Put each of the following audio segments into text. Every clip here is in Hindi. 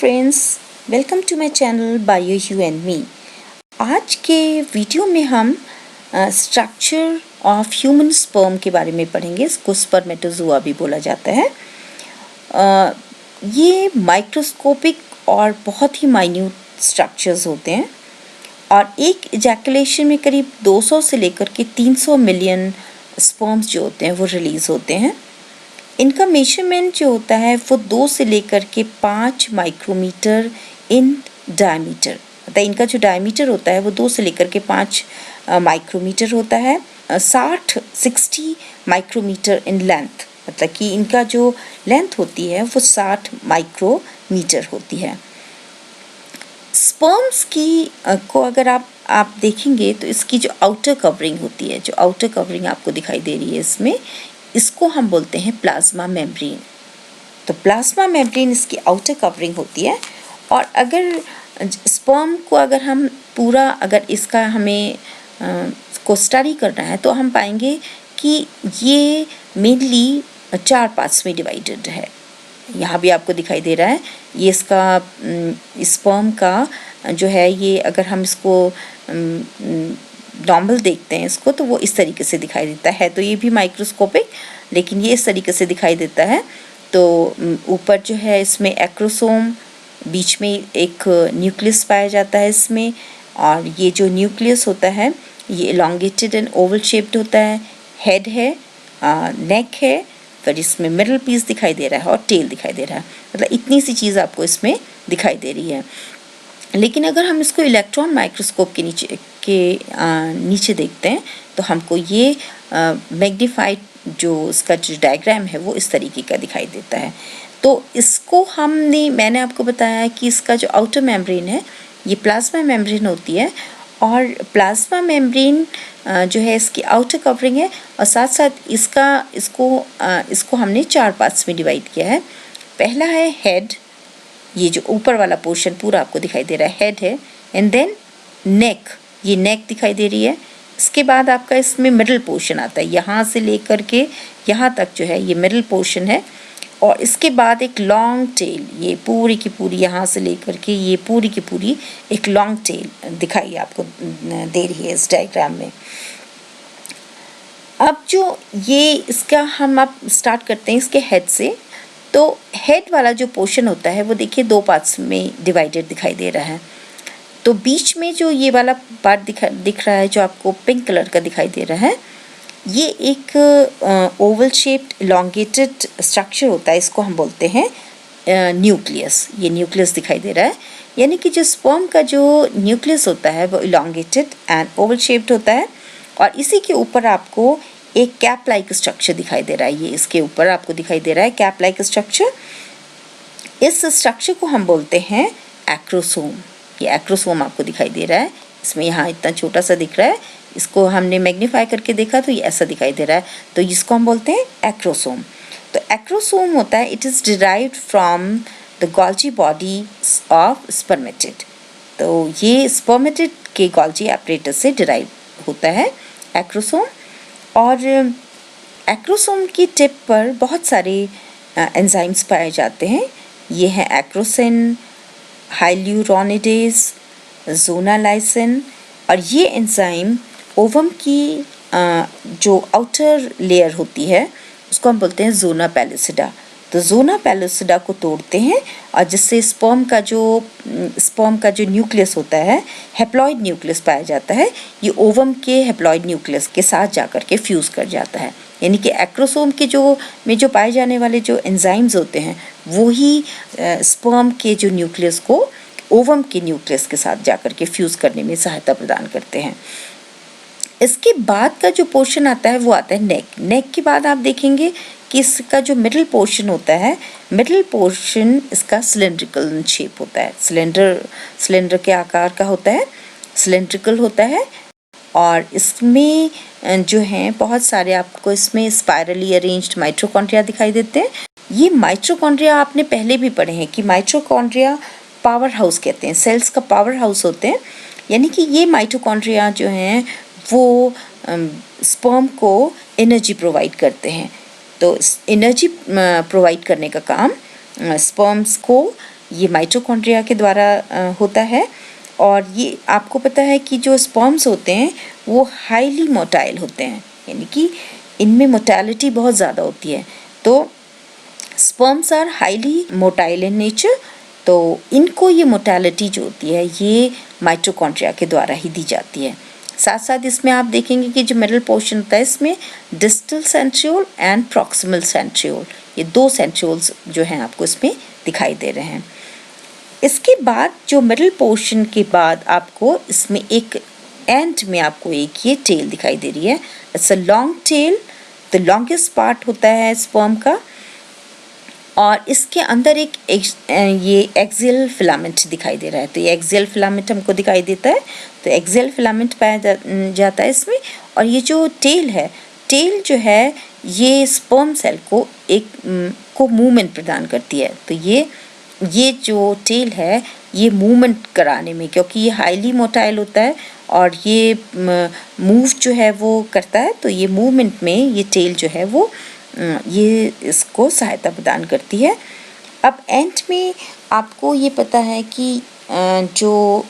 Friends, welcome to my channel bio you and me. आज के वीडियो में हम स्ट्रक्चर ऑफ ह्यूमन स्पर्म के बारे में पढ़ेंगे। इसको स्पर्मेटोजोआ भी बोला जाता है। ये माइक्रोस्कोपिक और बहुत ही माइन्यूट स्ट्रक्चर्स होते हैं और एक इजैकुलेशन में करीब 200 से लेकर के 300 मिलियन स्पर्म्स जो होते हैं वो रिलीज़ होते हैं। इनका मेजरमेंट जो होता है वो 2 से लेकर के 5 माइक्रोमीटर इन डायमीटर, मतलब इनका जो डायमीटर होता है वो 2 से लेकर के 5 माइक्रोमीटर होता है। 60 माइक्रोमीटर इन लेंथ, मतलब कि इनका जो लेंथ होती है वो 60 माइक्रोमीटर होती है। स्पर्म्स की को अगर आप देखेंगे तो इसकी जो आउटर कवरिंग होती है, जो आउटर कवरिंग आपको दिखाई दे रही है इसमें, इसको हम बोलते हैं प्लाज्मा मेम्ब्रेन। तो प्लाज्मा मेम्ब्रेन इसकी आउटर कवरिंग होती है। और अगर स्पर्म को अगर हम पूरा अगर इसका हमें को स्टडी करना है तो हम पाएंगे कि ये मेनली 4 पार्ट्स में डिवाइडेड है। यहाँ भी आपको दिखाई दे रहा है ये इसका स्पर्म का जो है, ये अगर हम इसको नॉर्मल देखते हैं इसको तो वो इस तरीके से दिखाई देता है। तो ये भी माइक्रोस्कोपिक, लेकिन ये इस तरीके से दिखाई देता है। तो ऊपर जो है इसमें एक्रोसोम, बीच में एक न्यूक्लियस पाया जाता है इसमें, और ये जो न्यूक्लियस होता है ये इलोंगेटेड एंड ओवल शेप्ड होता है। हेड है, नेक है, फिर इसमें मिडल पीस दिखाई दे रहा है और टेल दिखाई दे रहा है। मतलब इतनी सी चीज़ आपको इसमें दिखाई दे रही है। लेकिन अगर हम इसको इलेक्ट्रॉन माइक्रोस्कोप के नीचे देखते हैं तो हमको ये मैग्नीफाइड जो इसका जो डायग्राम है वो इस तरीके का दिखाई देता है। तो इसको मैंने आपको बताया कि इसका जो आउटर मेम्ब्रेन है ये प्लाज्मा मेम्ब्रेन होती है, और प्लाज्मा मेम्ब्रेन जो है इसकी आउटर कवरिंग है, और साथ साथ इसको हमने 4 पार्ट्स में डिवाइड किया है। पहला है हेड, ये जो ऊपर वाला पोर्शन पूरा आपको दिखाई दे रहा है हेड है, एंड देन नेक, ये नेक दिखाई दे रही है। इसके बाद आपका इसमें मिडल पोर्शन आता है, यहाँ से लेकर के यहाँ तक जो है ये मिडल पोर्शन है, और इसके बाद एक लॉन्ग टेल, ये पूरी की पूरी यहाँ से लेकर के ये पूरी की पूरी एक लॉन्ग टेल दिखाई आपको दे रही है इस डायग्राम में। अब जो ये इसका हम अब स्टार्ट करते हैं इसके हेड से। तो हेड वाला जो पोर्शन होता है वो देखिए 2 पार्ट्स में डिवाइडेड दिखाई दे रहा है। तो बीच में जो ये वाला पार्ट दिख रहा है जो आपको पिंक कलर का दिखाई दे रहा है, ये एक ओवल शेप्ड इलोंगेटेड स्ट्रक्चर होता है। इसको हम बोलते हैं न्यूक्लियस। ये न्यूक्लियस दिखाई दे रहा है, यानी कि जो स्पर्म का जो न्यूक्लियस होता है वो इलोंगेटेड एंड ओवल शेप्ड होता है, और इसी के ऊपर आपको एक कैप लाइक स्ट्रक्चर दिखाई दे रहा है। ये इसके ऊपर आपको दिखाई दे रहा है कैप लाइक स्ट्रक्चर। इस स्ट्रक्चर को हम बोलते हैं एक्रोसोम। ये एक्रोसोम आपको दिखाई दे रहा है, इसमें यहाँ इतना छोटा सा दिख रहा है, इसको हमने मैग्नीफाई करके देखा तो ये ऐसा दिखाई दे रहा है, तो इसको हम बोलते हैं एक्रोसोम। तो एक्रोसोम होता है, it is derived from the Golgi body of spermatid. तो ये स्पर्मेटिड के गोल्जी एपरेटस से डिराइव होता है एक्रोसोम। और एक्रोसोम की टिप पर बहुत सारे एंजाइम्स पाए जाते हैं। ये हैं एक्रोसिन, हाइल्यूरोनिडेज, जोनालाइसिन, और ये एंजाइम ओवम की जो आउटर लेयर होती है उसको हम बोलते हैं जोना पैलिसिडा। तो जोना पैलिसिडा को तोड़ते हैं, और जिससे स्पर्म का जो न्यूक्लियस होता है, हेप्लॉइड न्यूक्लियस पाया जाता है, ये ओवम के हेप्लॉइड न्यूक्लियस के साथ जाकर के फ्यूज़ कर जाता है। यानी कि एक्रोसोम के जो पाए जाने वाले जो एंजाइम्स होते हैं वो ही स्पर्म के जो न्यूक्लियस को ओवम के न्यूक्लियस के साथ जाकर के फ्यूज़ करने में सहायता प्रदान करते हैं। इसके बाद का जो पोर्शन आता है वो आता है नेक। नेक के बाद आप देखेंगे कि इसका जो मिडिल पोर्शन होता है, मिडिल पोर्शन इसका सिलेंड्रिकल शेप होता है, सिलेंडर के आकार का होता है, सिलेंड्रिकल होता है, और इसमें जो हैं बहुत सारे आपको इसमें स्पाइरली अरेंज्ड माइटोकॉन्ड्रिया दिखाई देते हैं। ये माइटोकॉन्ड्रिया आपने पहले भी पढ़े हैं कि माइटोकॉन्ड्रिया पावर हाउस कहते हैं, सेल्स का पावर हाउस होते हैं। यानी कि ये माइटोकॉन्ड्रिया जो हैं वो स्पर्म को एनर्जी प्रोवाइड करते हैं। तो एनर्जी प्रोवाइड करने का काम स्पर्म्स को ये माइटोकॉन्ड्रिया के द्वारा होता है। और ये आपको पता है कि जो स्पर्म्स होते हैं वो हाईली मोटाइल होते हैं, यानी कि इनमें मोटालिटी बहुत ज़्यादा होती है। तो sperms are highly motile in nature, तो इनको ये मोटालिटी जो होती है ये माइटोकॉन्ड्रिया के द्वारा ही दी जाती है। साथ साथ इसमें आप देखेंगे कि जो मिडल पोर्शन होता है इसमें distal centriole and proximal centriole, ये दो सेंट्रियोल्स जो हैं आपको इसमें दिखाई दे रहे हैं। इसके बाद जो मिडल पोर्शन के बाद आपको इसमें एक एंड में आपको एक ये टेल दिखाई दे रही है। It's a long tail, the longest part होता है स्पर्म का, और इसके अंदर एक ये एक्सियल फिलामेंट दिखाई दे रहा है। तो ये एक्सियल फिलामेंट हमको दिखाई देता है, तो एक्सियल फिलामेंट पाया जाता है इसमें। और ये जो टेल है, टेल जो है ये स्पर्म सेल को को मूवमेंट प्रदान करती है। तो ये जो टेल है ये मूवमेंट कराने में, क्योंकि ये हाईली मोटाइल होता है और ये मूव जो है वो करता है, तो ये मूवमेंट में ये टेल जो है वो ये इसको सहायता प्रदान करती है। अब एंड में आपको ये पता है कि जो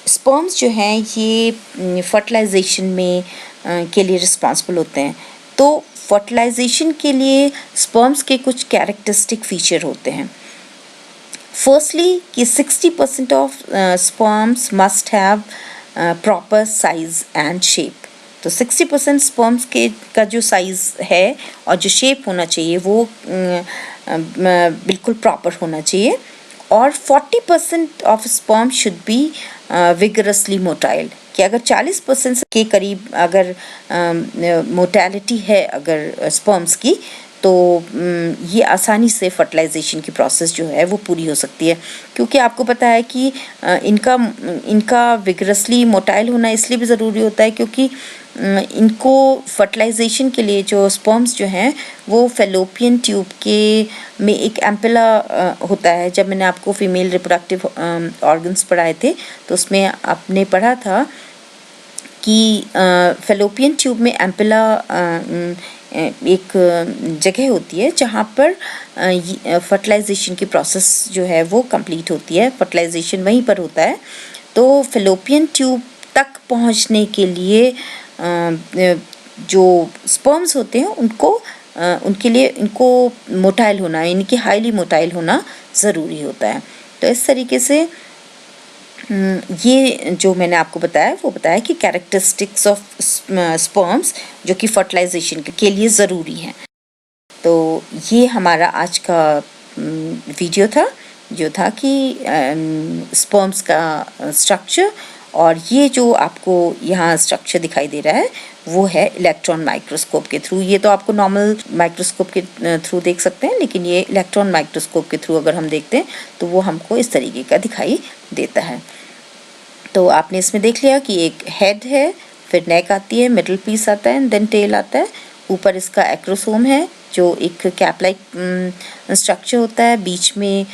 स्पर्म्स जो हैं ये फर्टिलाइजेशन में के लिए रिस्पॉन्सिबल होते हैं। तो फर्टिलाइजेशन के लिए स्पर्म्स के कुछ कैरेक्टरिस्टिक फीचर होते हैं। फर्स्टली कि 60% of sperms must have proper size and shape. तो 60% स्पर्म्स का जो साइज़ है और जो शेप होना चाहिए वो बिल्कुल प्रॉपर होना चाहिए। और 40% of sperm should be vigorously motile, कि अगर 40% के करीब अगर मोटालिटी है अगर स्पर्म्स की, तो ये आसानी से फर्टिलाइजेशन की प्रोसेस जो है वो पूरी हो सकती है। क्योंकि आपको पता है कि इनका विगरसली मोटाइल होना इसलिए भी ज़रूरी होता है क्योंकि इनको फर्टिलाइजेशन के लिए जो स्पर्म्स जो हैं वो फेलोपियन ट्यूब में एक एम्पेला होता है। जब मैंने आपको फीमेल रिप्रोडक्टिव ऑर्गन्स पढ़ाए थे तो उसमें आपने पढ़ा था कि फेलोपियन ट्यूब में एम्पेला एक जगह होती है जहाँ पर फर्टिलाइजेशन की प्रोसेस जो है वो कंप्लीट होती है, फर्टिलाइजेशन वहीं पर होता है। तो फेलोपियन ट्यूब तक पहुँचने के लिए जो स्पर्म्स होते हैं उनके लिए इनको मोटाइल होना, यानी कि हाईली मोटाइल होना ज़रूरी होता है। तो इस तरीके से ये जो मैंने आपको बताया वो बताया कि कैरेक्टरिस्टिक्स ऑफ स्पर्म्स जो कि फर्टिलाइजेशन के लिए ज़रूरी हैं। तो ये हमारा आज का वीडियो था, जो था कि स्पर्म्स का स्ट्रक्चर, और ये जो आपको यहाँ स्ट्रक्चर दिखाई दे रहा है वो है इलेक्ट्रॉन माइक्रोस्कोप के थ्रू। ये तो आपको नॉर्मल माइक्रोस्कोप के थ्रू देख सकते हैं, लेकिन ये इलेक्ट्रॉन माइक्रोस्कोप के थ्रू अगर हम देखते हैं तो वो हमको इस तरीके का दिखाई देता है। तो आपने इसमें देख लिया कि एक हेड है, फिर नेक आती है, मिडल पीस आता है, देन टेल आता है, ऊपर इसका एक्रोसोम है जो एक कैप लाइक स्ट्रक्चर होता है, बीच में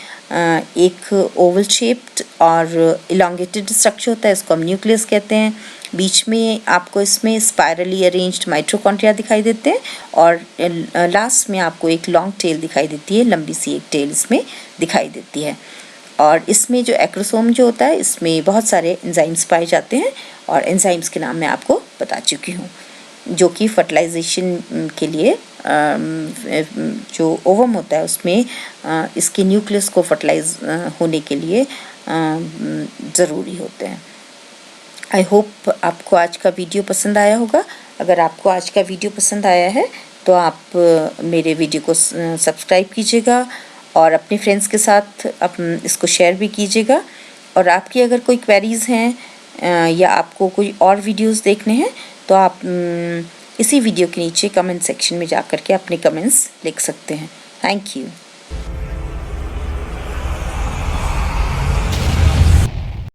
एक ओवल शेप्ड और इलांगेटेड स्ट्रक्चर होता है, इसको हम न्यूक्लियस कहते हैं। बीच में आपको इसमें स्पाइरली अरेंज्ड माइटोकॉन्ड्रिया दिखाई देते हैं, और लास्ट में आपको एक लॉन्ग टेल दिखाई देती है, लंबी सी एक टेल इसमें दिखाई देती है। और इसमें जो एक्रोसोम जो होता है इसमें बहुत सारे एंजाइम्स पाए जाते हैं, और एंजाइम्स के नाम मैं आपको बता चुकी हूँ, जो कि फर्टिलाइजेशन के लिए जो ओवम होता है उसमें इसके न्यूक्लियस को फर्टिलाइज होने के लिए ज़रूरी होते हैं। आई होप आपको आज का वीडियो पसंद आया होगा। अगर आपको आज का वीडियो पसंद आया है तो आप मेरे वीडियो को सब्सक्राइब कीजिएगा और अपने फ्रेंड्स के साथ इसको शेयर भी कीजिएगा। और आपकी अगर कोई क्वेरीज़ हैं या आपको कोई और वीडियोस देखने हैं तो आप इसी वीडियो के नीचे कमेंट सेक्शन में जा कर के अपने कमेंट्स लिख सकते हैं। Thank you.